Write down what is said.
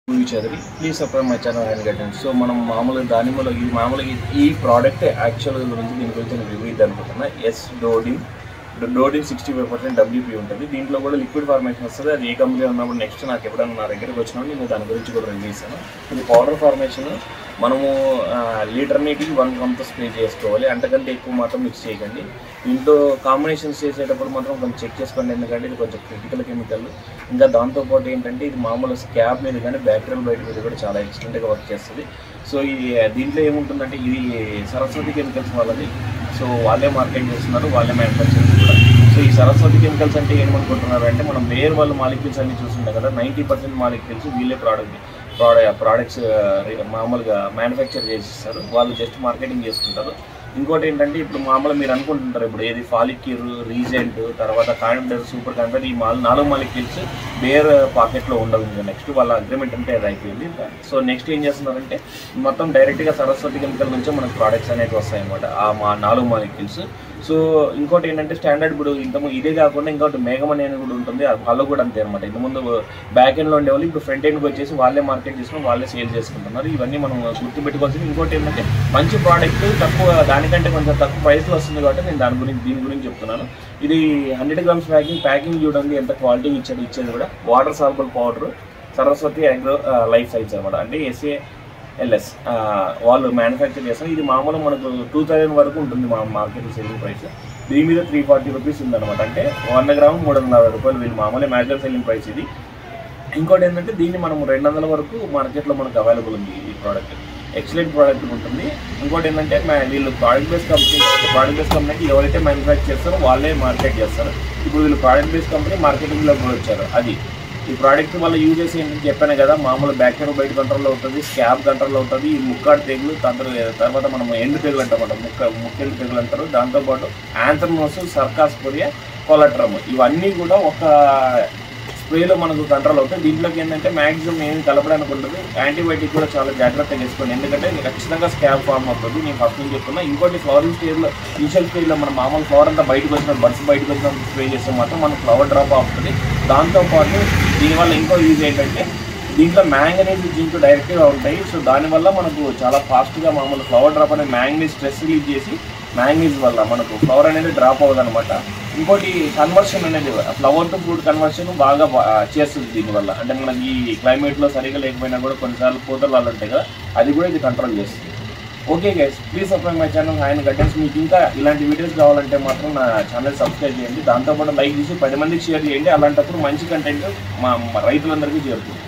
చదివి please subscribe my channel and guidance. So మనం మామూలుగా దానిమ్మలో ఈ ప్రోడక్ట్ యాక్చువల్ గురించి దీని గురించి నేను రివ్యూ అనుకుంటున్నా. డోడిన్ 65% WP ఉంటుంది. దీంట్లో కూడా లిక్విడ్ ఫార్మేషన్ వస్తుంది. అది ఏ కంపెనీ ఉన్నప్పుడు నెక్స్ట్ నాకు ఎప్పుడన్నా నా దగ్గరికి వచ్చినప్పుడు నేను దాని గురించి కూడా రివ్యూ ఇస్తాను. ఇది పౌడర్ ఫార్మేషన్. మనము లీటర్ నీటికి 1 గంట స్ప్రే చేసుకోవాలి, అంతకంటే ఎక్కువ మాత్రం మిక్స్ చేయకండి. దీంట్లో కాంబినేషన్స్ చేసేటప్పుడు మాత్రం కొంచెం చెక్ చేసుకోండి, ఎందుకంటే ఇది కొంచెం క్రిటికల్ కెమికల్. ఇంకా దాంతోపాటు ఏంటంటే ఇది మామూలు స్కాబ్ మీద కానీ బ్యాక్టీరియల్ బయట మీద కూడా చాలా ఎక్సలెంట్గా వర్క్ చేస్తుంది. సో ఇది దీంట్లో ఏముంటుందంటే ఇది సరస్వతి కెమికల్స్ వాళ్ళది. సో వాళ్ళే మార్కెట్ చేస్తున్నారు, వాళ్ళే మ్యానుఫ్యాక్చరింగ్ కూడా. సో ఈ సరస్వతి కెమికల్స్ అంటే ఏమనుకుంటున్నారు అంటే మనం వేరే వాళ్ళు మాలిక్యూల్స్ అన్ని చూస్తుంటాం కదా, 90% మాలిక్యూల్స్ వీళ్ళే ప్రోడక్ట్స్ మామూలుగా మ్యానుఫ్యాక్చర్ చేసిస్తారు. వాళ్ళు జస్ట్ మార్కెటింగ్ చేసుకుంటారు. ఇంకోటి ఏంటంటే ఇప్పుడు మామూలుగా మీరు అనుకుంటుంటారు ఇప్పుడు ఏది ఫాలిక్యూర్, రీజెంట్, తర్వాత కాండర్, సూపర్ కాండర్, ఈ 4 మాలిక్యూల్స్ బేర్ పాకెట్లో ఉండవు. ఇంకా నెక్స్ట్ వాళ్ళ అగ్రిమెంట్ అంటే అది అయిపోయింది. సో నెక్స్ట్ ఏం చేస్తున్నారంటే మొత్తం డైరెక్ట్గా సరస్వతి కెమికల్ నుంచే మనకు ప్రోడక్ట్స్ అనేవి వస్తాయన్నమాట ఆ 4 మాలిక్యూల్స్. సో ఇంకోటి ఏంటంటే స్టాండర్డ్ ఇప్పుడు ఇదే కాకుండా ఇంకోటి మేఘం అనేది కూడా ఉంటుంది. వాళ్ళు కూడా అంతే అనమాట. ఇంతకుముందు బ్యాక్ ఎండ్లో ఉండేవాళ్ళు ఇప్పుడు ఫ్రంట్ ఎండ్కి వచ్చేసి వాళ్ళే మార్కెట్ చేసుకుని వాళ్ళే సేల్ చేసుకుంటున్నారు. ఇవన్నీ మనం గుర్తుపెట్టుకోవాల్సింది. ఇంకోటి ఏంటంటే మంచి ప్రోడక్ట్ తక్కువ దానికంటే కొంచెం తక్కువ ప్రైస్లో వస్తుంది కాబట్టి నేను దీని గురించి చెప్తున్నాను. ఇది 100 grams ప్యాకింగ్ చూడండి ఎంత క్వాలిటీ ఇచ్చేది కూడా. Water సాల్బుల్ powder Saraswati agro life science అనమాట, అంటే SALS వాళ్ళు మ్యానుఫ్యాక్చర్ చేస్తారు. ఇది మామూలు మనకు 2000 వరకు ఉంటుంది మా మార్కెట్ సెల్లింగ్ ప్రైస్. దీని మీద 340 రూపీస్ ఉందన్నమాట, అంటే 100 గ్రాము 360 రూపాయలు వీళ్ళు మామూలు మ్యాక్సిమం సెల్లింగ్ ప్రైస్ ఇది. ఇంకోటి ఏంటంటే దీన్ని మనం 200 వరకు మార్కెట్లో మనకు అవైలబుల్ ఉంది. ఈ ప్రోడక్ట్ ఎక్సలెంట్ ప్రోడక్ట్ ఉంటుంది. ఇంకోటి ఏంటంటే వీళ్ళు ప్రోడక్ట్ బేస్ కంపెనీకి ఎవరైతే మ్యానుఫ్యాక్చర్ చేస్తారో వాళ్ళే మార్కెట్ చేస్తారు. ఇప్పుడు వీళ్ళు ప్రోడక్ట్ బేస్ కంపెనీ మార్కెటింగ్లో కూడా వచ్చారు. అది ఈ ప్రోడక్ట్ వల్ల యూజ్ చేసి ఏంటంటే చెప్పాను కదా, మామూలు బ్యాక్టీరియా బయట కంట్రోల్లో ఉంటుంది, స్కాబ్ కంట్రోల్లో ఉంటుంది, ఈ ముక్కాడు తెగులు తర్వాత మనం ఎండు తెగులు అంటామన్నమాట, ముక్కెండు తెగులు అంటారు. దాంతోపాటు యాంథ్రమోస్, సర్కాస్పోరియా, కొలట్రమ్ ఇవన్నీ కూడా ఒక స్ప్రేలో మనకు కంట్రోల్ అవుతుంది. దీంట్లోకి ఏంటంటే మ్యాక్సిమం ఏం కలపడానికి ఉంటుంది. యాంటీబయాటిక్ కూడా చాలా జాగ్రత్తగా చేసుకోండి, ఎందుకంటే ఖచ్చితంగా స్కాబ్ ఫామ్ అవుతుంది. నేను ఫస్ట్ నుంచి చెప్తున్నా. ఇంకోటి ఫ్లవరింగ్ స్టేజ్లో ఇనిషియల్ స్టేజ్లో మన మామూలు ఫ్లవర్ అంతా బయటకు వచ్చిన బడ్స్ బయటకు వచ్చినప్పుడు స్ప్రే చేస్తే మాత్రం మనకు ఫ్లవర్ డ్రాప్ అవుతుంది. దాంతోపాటు దీనివల్ల ఇంకో యూజ్ ఏంటంటే దీంట్లో మ్యాంగనీస్, జింక్ డైరెక్ట్గా ఉంటాయి. సో దానివల్ల మనకు చాలా ఫాస్ట్గా మామూలు ఫ్లవర్ డ్రాప్ అనేది మ్యాంగనీస్ స్ట్రెస్ రిలీజ్ చేసి మ్యాంగనీస్ వల్ల మనకు ఫ్లవర్ అనేది డ్రాప్ అవ్వదు అనమాట. ఇంకోటి కన్వర్షన్ అనేది ఫ్లవర్ టు ఫ్రూట్ కన్వర్షన్ బాగా చేస్తుంది దీనివల్ల. అంటే మనకి ఈ క్లైమేట్లో సరిగా లేకపోయినా కూడా కొన్నిసార్లు పూతలు వాళ్ళు ఉంటాయి కదా, అది కూడా ఇది కంట్రోల్ చేస్తుంది. Okay guys, please subscribe my channel and guidance. మీకు ఇంకా ఇలాంటి వీడియోస్ కావాలంటే మాత్రం నా ఛానల్ సబ్స్క్రైబ్ చేయండి. దాంతోపాటు లైక్ చేసి 10 మందికి షేర్ చేయండి. అలాంటప్పుడు మంచి కంటెంట్ మా రైతులందరికీ చేరుతుంది.